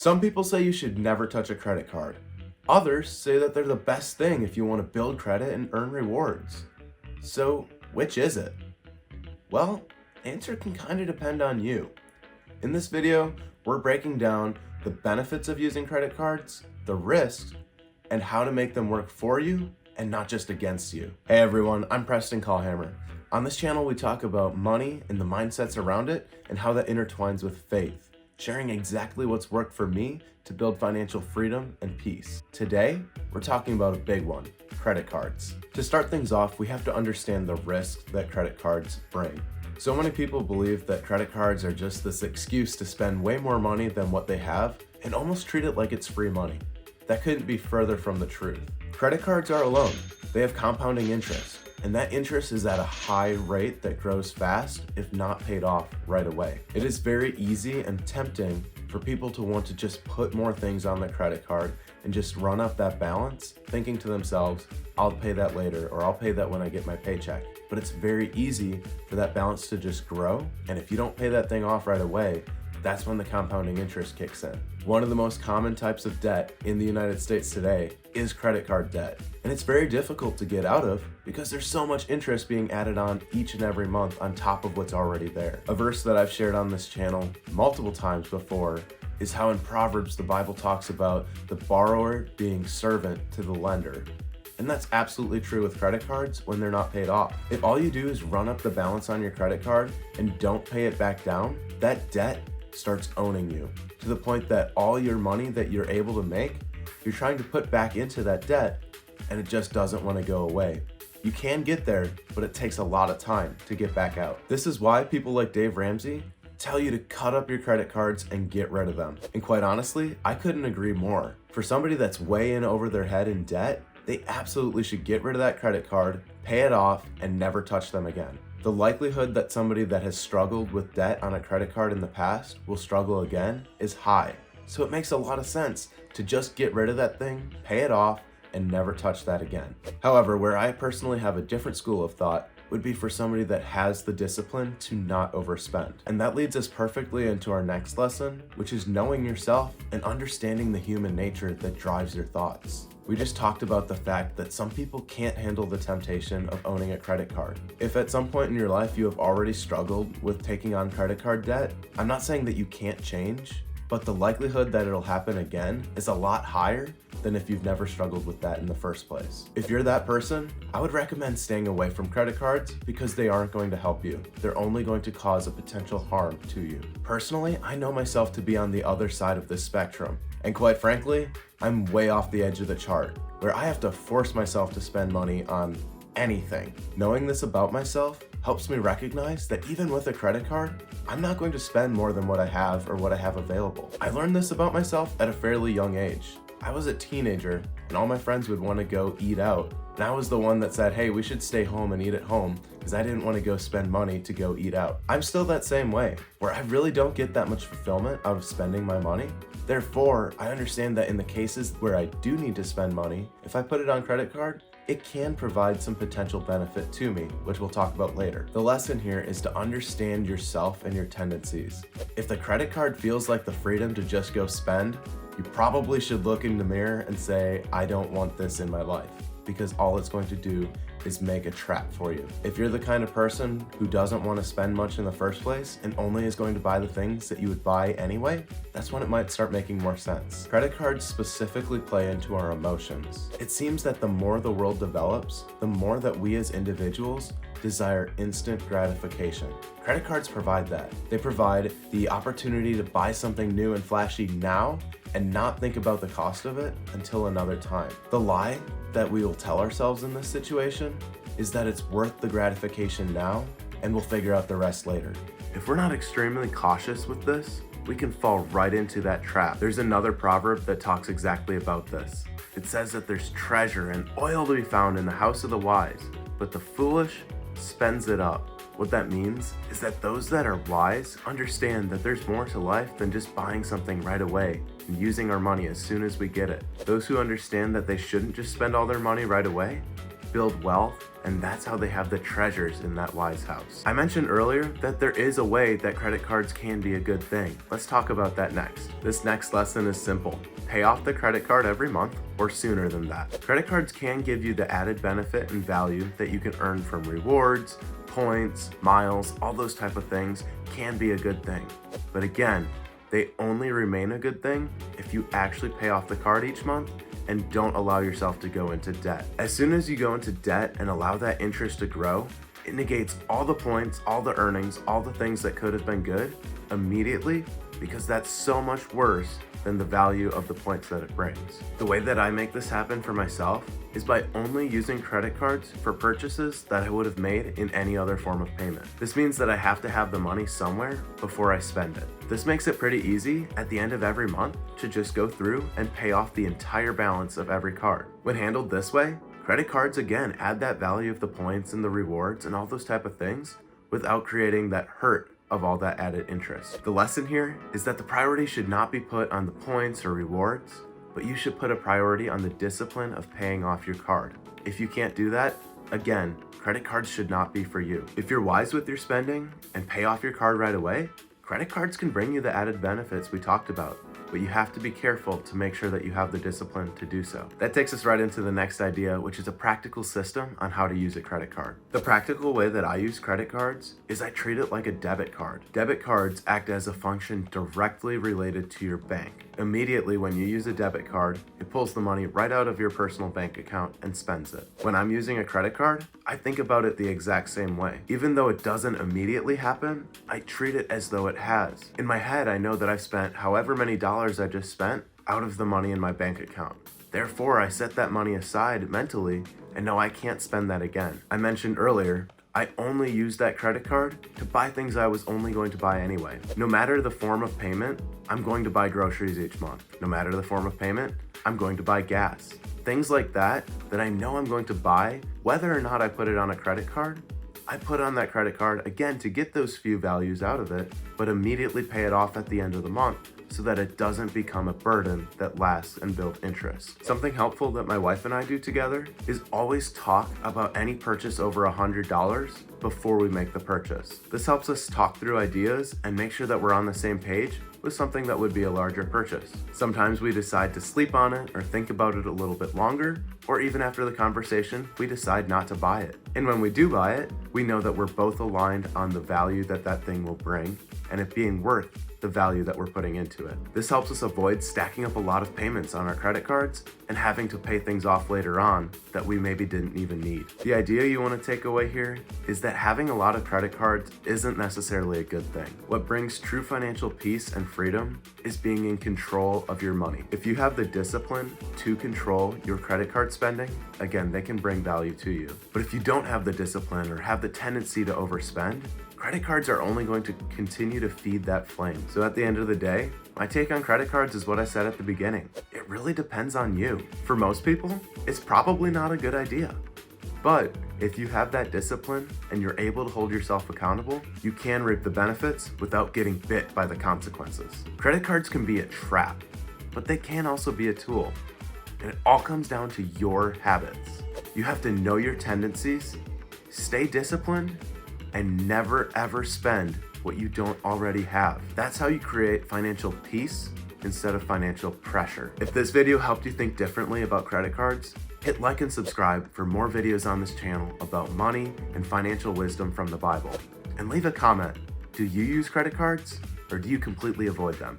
Some people say you should never touch a credit card. Others say that they're the best thing if you want to build credit and earn rewards. So, which is it? Well, the answer can kind of depend on you. In this video, we're breaking down the benefits of using credit cards, the risks, and how to make them work for you and not just against you. Hey everyone, I'm Preston Callhammer. On this channel, we talk about money and the mindsets around it and how that intertwines with faith, sharing exactly what's worked for me to build financial freedom and peace. Today, we're talking about a big one, credit cards. To start things off, we have to understand the risks that credit cards bring. So many people believe that credit cards are just this excuse to spend way more money than what they have and almost treat it like it's free money. That couldn't be further from the truth. Credit cards are a loan. They have compounding interest, and that interest is at a high rate that grows fast if not paid off right away. It is very easy and tempting for people to want to just put more things on the credit card and just run up that balance, thinking to themselves, I'll pay that later, or I'll pay that when I get my paycheck. But it's very easy for that balance to just grow, and if you don't pay that thing off right away, that's when the compounding interest kicks in. One of the most common types of debt in the United States today is credit card debt. And it's very difficult to get out of because there's so much interest being added on each and every month on top of what's already there. A verse that I've shared on this channel multiple times before is how in Proverbs the Bible talks about the borrower being servant to the lender. And that's absolutely true with credit cards when they're not paid off. If all you do is run up the balance on your credit card and don't pay it back down, that debt starts owning you to the point that all your money that you're able to make, you're trying to put back into that debt and it just doesn't want to go away. You can get there, but it takes a lot of time to get back out. This is why people like Dave Ramsey tell you to cut up your credit cards and get rid of them. And quite honestly, I couldn't agree more. For somebody that's way in over their head in debt, they absolutely should get rid of that credit card, pay it off, and never touch them again. The likelihood that somebody that has struggled with debt on a credit card in the past will struggle again is high. So it makes a lot of sense to just get rid of that thing, pay it off, and never touch that again. However, where I personally have a different school of thought would be for somebody that has the discipline to not overspend. And that leads us perfectly into our next lesson, which is knowing yourself and understanding the human nature that drives your thoughts. We just talked about the fact that some people can't handle the temptation of owning a credit card. If at some point in your life you have already struggled with taking on credit card debt, I'm not saying that you can't change, but the likelihood that it'll happen again is a lot higher than if you've never struggled with that in the first place. If you're that person, I would recommend staying away from credit cards because they aren't going to help you. They're only going to cause a potential harm to you. Personally, I know myself to be on the other side of this spectrum. And quite frankly, I'm way off the edge of the chart, where I have to force myself to spend money on anything. Knowing this about myself helps me recognize that even with a credit card, I'm not going to spend more than what I have or what I have available. I learned this about myself at a fairly young age. I was a teenager and all my friends would want to go eat out. And I was the one that said, hey, we should stay home and eat at home because I didn't want to go spend money to go eat out. I'm still that same way, where I really don't get that much fulfillment out of spending my money. Therefore, I understand that in the cases where I do need to spend money, if I put it on credit card, it can provide some potential benefit to me, which we'll talk about later. The lesson here is to understand yourself and your tendencies. If the credit card feels like the freedom to just go spend, you probably should look in the mirror and say, I don't want this in my life, because all it's going to do is make a trap for you. If you're the kind of person who doesn't want to spend much in the first place and only is going to buy the things that you would buy anyway, that's when it might start making more sense. Credit cards specifically play into our emotions. It seems that the more the world develops, the more that we as individuals desire instant gratification. Credit cards provide that. They provide the opportunity to buy something new and flashy now and not think about the cost of it until another time. The lie that we will tell ourselves in this situation is that it's worth the gratification now and we'll figure out the rest later. If we're not extremely cautious with this, we can fall right into that trap. There's another proverb that talks exactly about this. It says that there's treasure and oil to be found in the house of the wise, but the foolish spends it up. What that means is that those that are wise understand that there's more to life than just buying something right away and using our money as soon as we get it. Those who understand that they shouldn't just spend all their money right away, build wealth, and that's how they have the treasures in that wise house. I mentioned earlier that there is a way that credit cards can be a good thing. Let's talk about that next. This next lesson is simple. Pay off the credit card every month or sooner than that. Credit cards can give you the added benefit and value that you can earn from rewards, points, miles, all those type of things can be a good thing. But again, they only remain a good thing if you actually pay off the card each month and don't allow yourself to go into debt. As soon as you go into debt and allow that interest to grow, it negates all the points, all the earnings, all the things that could have been good immediately, because that's so much worse than the value of the points that it brings. The way that I make this happen for myself is by only using credit cards for purchases that I would have made in any other form of payment. This means that I have to have the money somewhere before I spend it. This makes it pretty easy at the end of every month to just go through and pay off the entire balance of every card. When handled this way, credit cards again add that value of the points and the rewards and all those type of things without creating that hurt of all that added interest. The lesson here is that the priority should not be put on the points or rewards, but you should put a priority on the discipline of paying off your card. If you can't do that, again, credit cards should not be for you. If you're wise with your spending and pay off your card right away, credit cards can bring you the added benefits we talked about, but you have to be careful to make sure that you have the discipline to do so. That takes us right into the next idea, which is a practical system on how to use a credit card. The practical way that I use credit cards is I treat it like a debit card. Debit cards act as a function directly related to your bank. Immediately when you use a debit card, it pulls the money right out of your personal bank account and spends it. When I'm using a credit card, I think about it the exact same way. Even though it doesn't immediately happen, I treat it as though it has. In my head, I know that I've spent however many dollars I just spent out of the money in my bank account. Therefore, I set that money aside mentally and know I can't spend that again. I mentioned earlier, I only use that credit card to buy things I was only going to buy anyway. No matter the form of payment, I'm going to buy groceries each month. No matter the form of payment, I'm going to buy gas. Things like that I know I'm going to buy, whether or not I put it on a credit card, I put on that credit card again to get those few values out of it, but immediately pay it off at the end of the month so that it doesn't become a burden that lasts and builds interest. Something helpful that my wife and I do together is always talk about any purchase over $100 before we make the purchase. This helps us talk through ideas and make sure that we're on the same page with something that would be a larger purchase. Sometimes we decide to sleep on it or think about it a little bit longer, or even after the conversation, we decide not to buy it. And when we do buy it, we know that we're both aligned on the value that that thing will bring and it being worth the value that we're putting into it. This helps us avoid stacking up a lot of payments on our credit cards and having to pay things off later on that we maybe didn't even need. The idea you want to take away here is that having a lot of credit cards isn't necessarily a good thing. What brings true financial peace and freedom is being in control of your money. If you have the discipline to control your credit card spending, again, they can bring value to you. But if you don't have the discipline or have the tendency to overspend, credit cards are only going to continue to feed that flame. So at the end of the day, my take on credit cards is what I said at the beginning. It really depends on you. For most people, it's probably not a good idea. But if you have that discipline and you're able to hold yourself accountable, you can reap the benefits without getting bit by the consequences. Credit cards can be a trap, but they can also be a tool. And it all comes down to your habits. You have to know your tendencies, stay disciplined, and never ever spend what you don't already have. That's how you create financial peace instead of financial pressure. If this video helped you think differently about credit cards, hit like and subscribe for more videos on this channel about money and financial wisdom from the Bible. And leave a comment. Do you use credit cards or do you completely avoid them?